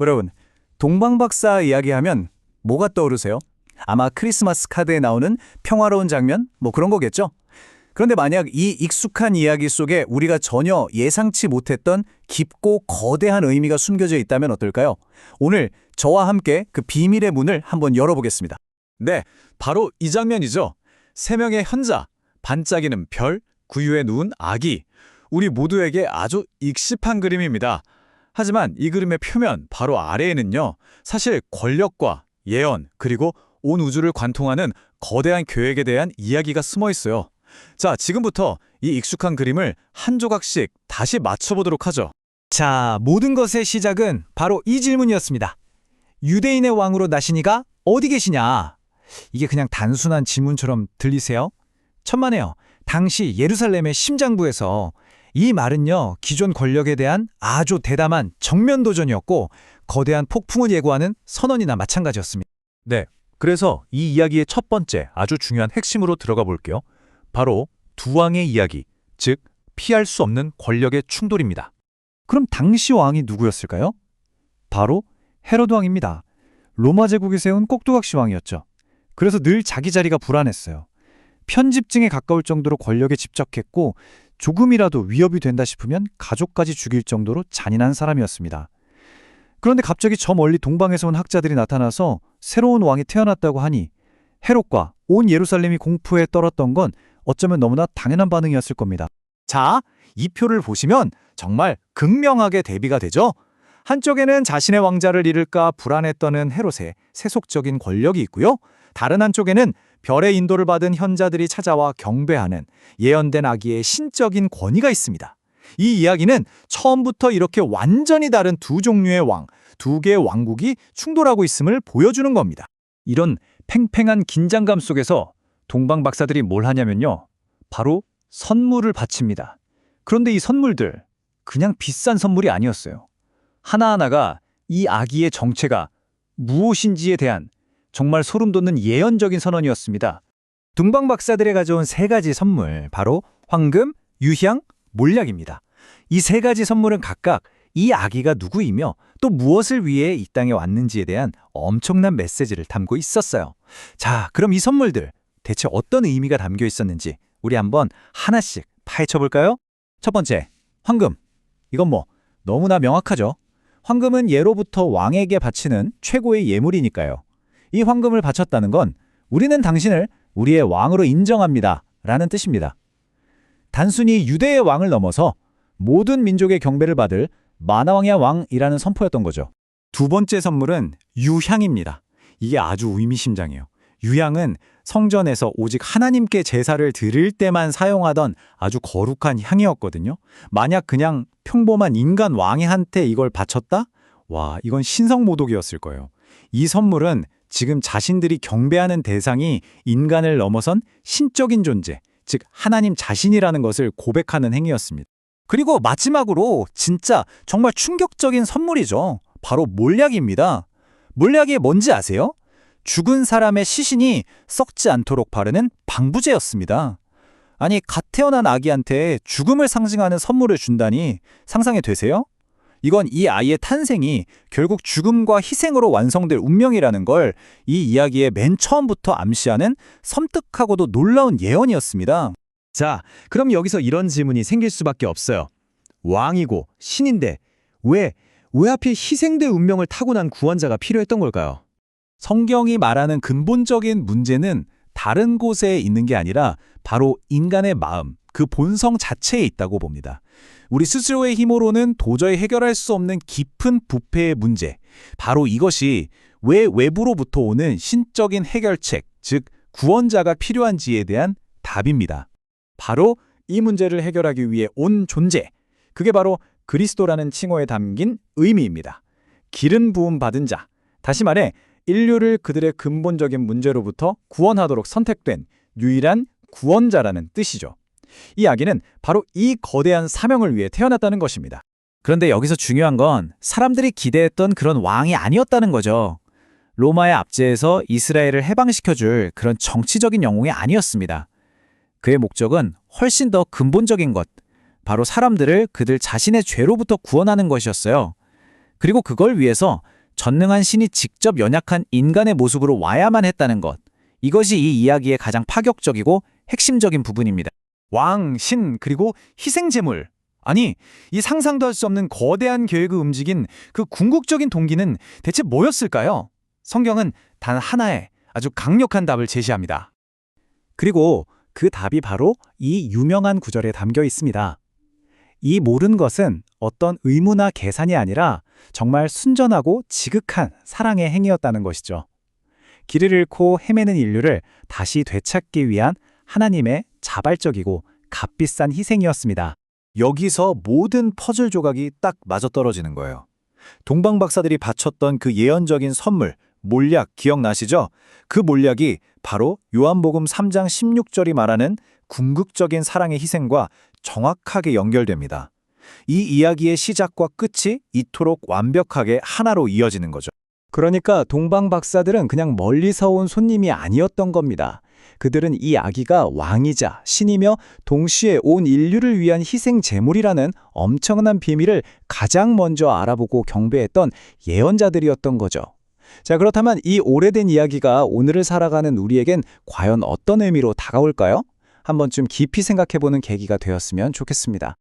여러분, 동방박사 이야기하면 뭐가 떠오르세요? 아마 크리스마스 카드에 나오는 평화로운 장면? 뭐 그런 거겠죠? 그런데 만약 이 익숙한 이야기 속에 우리가 전혀 예상치 못했던 깊고 거대한 의미가 숨겨져 있다면 어떨까요? 오늘 저와 함께 그 비밀의 문을 한번 열어보겠습니다. 네, 바로 이 장면이죠. 세 명의 현자, 반짝이는 별, 구유에 누운 아기. 우리 모두에게 아주 익숙한 그림입니다. 하지만 이 그림의 표면 바로 아래에는요, 사실 권력과 예언, 그리고 온 우주를 관통하는 거대한 계획에 대한 이야기가 숨어 있어요. 자, 지금부터 이 익숙한 그림을 한 조각씩 다시 맞춰보도록 하죠. 자, 모든 것의 시작은 바로 이 질문이었습니다. 유대인의 왕으로 나시니가 어디 계시냐? 이게 그냥 단순한 질문처럼 들리세요? 천만에요. 당시 예루살렘의 심장부에서 이 말은요, 기존 권력에 대한 아주 대담한 정면 도전이었고 거대한 폭풍을 예고하는 선언이나 마찬가지였습니다. 네, 그래서 이 이야기의 첫 번째 아주 중요한 핵심으로 들어가 볼게요. 바로 두 왕의 이야기, 즉 피할 수 없는 권력의 충돌입니다. 그럼 당시 왕이 누구였을까요? 바로 헤로드 왕입니다. 로마 제국이 세운 꼭두각시 왕이었죠. 그래서 늘 자기 자리가 불안했어요. 편집증에 가까울 정도로 권력에 집착했고 조금이라도 위협이 된다 싶으면 가족까지 죽일 정도로 잔인한 사람이었습니다. 그런데 갑자기 저 멀리 동방에서 온 학자들이 나타나서 새로운 왕이 태어났다고 하니 헤롯과 온 예루살렘이 공포에 떨었던 건 어쩌면 너무나 당연한 반응이었을 겁니다. 자, 이 표를 보시면 정말 극명하게 대비가 되죠? 한쪽에는 자신의 왕자를 잃을까 불안에 떠는 헤롯의 세속적인 권력이 있고요. 다른 한쪽에는 별의 인도를 받은 현자들이 찾아와 경배하는 예언된 아기의 신적인 권위가 있습니다. 이 이야기는 처음부터 이렇게 완전히 다른 두 종류의 왕, 두 개의 왕국이 충돌하고 있음을 보여주는 겁니다. 이런 팽팽한 긴장감 속에서 동방 박사들이 뭘 하냐면요. 바로 선물을 바칩니다. 그런데 이 선물들, 그냥 비싼 선물이 아니었어요. 하나하나가 이 아기의 정체가 무엇인지에 대한 정말 소름 돋는 예언적인 선언이었습니다. 동방 박사들이 가져온 세 가지 선물, 바로 황금, 유향, 몰약입니다. 이 세 가지 선물은 각각 이 아기가 누구이며 또 무엇을 위해 이 땅에 왔는지에 대한 엄청난 메시지를 담고 있었어요. 자, 그럼 이 선물들 대체 어떤 의미가 담겨 있었는지 우리 한번 하나씩 파헤쳐 볼까요? 첫 번째, 황금. 이건 뭐 너무나 명확하죠. 황금은 예로부터 왕에게 바치는 최고의 예물이니까요. 이 황금을 바쳤다는 건 우리는 당신을 우리의 왕으로 인정합니다 라는 뜻입니다. 단순히 유대의 왕을 넘어서 모든 민족의 경배를 받을 만왕의 왕이라는 선포였던 거죠. 두 번째 선물은 유향입니다. 이게 아주 의미심장해요. 유향은 성전에서 오직 하나님께 제사를 드릴 때만 사용하던 아주 거룩한 향이었거든요. 만약 그냥 평범한 인간 왕한테 이걸 바쳤다? 와, 이건 신성모독이었을 거예요. 이 선물은 지금 자신들이 경배하는 대상이 인간을 넘어선 신적인 존재, 즉 하나님 자신이라는 것을 고백하는 행위였습니다. 그리고 마지막으로 진짜 정말 충격적인 선물이죠. 바로 몰약입니다. 몰약이 뭔지 아세요? 죽은 사람의 시신이 썩지 않도록 바르는 방부제였습니다. 아니, 갓 태어난 아기한테 죽음을 상징하는 선물을 준다니 상상이 되세요? 이건 이 아이의 탄생이 결국 죽음과 희생으로 완성될 운명이라는 걸 이 이야기의 맨 처음부터 암시하는 섬뜩하고도 놀라운 예언이었습니다. 자, 그럼 여기서 이런 질문이 생길 수밖에 없어요. 왕이고 신인데 왜 하필 희생될 운명을 타고난 구원자가 필요했던 걸까요? 성경이 말하는 근본적인 문제는 다른 곳에 있는 게 아니라 바로 인간의 마음, 그 본성 자체에 있다고 봅니다. 우리 스스로의 힘으로는 도저히 해결할 수 없는 깊은 부패의 문제, 바로 이것이 왜 외부로부터 오는 신적인 해결책, 즉 구원자가 필요한지에 대한 답입니다. 바로 이 문제를 해결하기 위해 온 존재, 그게 바로 그리스도라는 칭호에 담긴 의미입니다. 기름 부음 받은 자, 다시 말해 인류를 그들의 근본적인 문제로부터 구원하도록 선택된 유일한 구원자라는 뜻이죠. 이 아기는 바로 이 거대한 사명을 위해 태어났다는 것입니다. 그런데 여기서 중요한 건 사람들이 기대했던 그런 왕이 아니었다는 거죠. 로마의 압제에서 이스라엘을 해방시켜줄 그런 정치적인 영웅이 아니었습니다. 그의 목적은 훨씬 더 근본적인 것, 바로 사람들을 그들 자신의 죄로부터 구원하는 것이었어요. 그리고 그걸 위해서 전능한 신이 직접 연약한 인간의 모습으로 와야만 했다는 것. 이것이 이 이야기의 가장 파격적이고 핵심적인 부분입니다. 왕, 신, 그리고 희생제물. 아니, 이 상상도 할 수 없는 거대한 계획을 움직인 그 궁극적인 동기는 대체 뭐였을까요? 성경은 단 하나의 아주 강력한 답을 제시합니다. 그리고 그 답이 바로 이 유명한 구절에 담겨 있습니다. 이 모든 것은 어떤 의무나 계산이 아니라 정말 순전하고 지극한 사랑의 행위였다는 것이죠. 길을 잃고 헤매는 인류를 다시 되찾기 위한 하나님의 자발적이고 값비싼 희생이었습니다. 여기서 모든 퍼즐 조각이 딱 맞아떨어지는 거예요. 동방 박사들이 바쳤던 그 예언적인 선물, 몰약 기억나시죠? 그 몰약이 바로 요한복음 3장 16절이 말하는 궁극적인 사랑의 희생과 정확하게 연결됩니다. 이 이야기의 시작과 끝이 이토록 완벽하게 하나로 이어지는 거죠. 그러니까 동방 박사들은 그냥 멀리서 온 손님이 아니었던 겁니다. 그들은 이 아기가 왕이자 신이며 동시에 온 인류를 위한 희생 제물이라는 엄청난 비밀을 가장 먼저 알아보고 경배했던 예언자들이었던 거죠. 자, 그렇다면 이 오래된 이야기가 오늘을 살아가는 우리에겐 과연 어떤 의미로 다가올까요? 한번 좀 깊이 생각해보는 계기가 되었으면 좋겠습니다.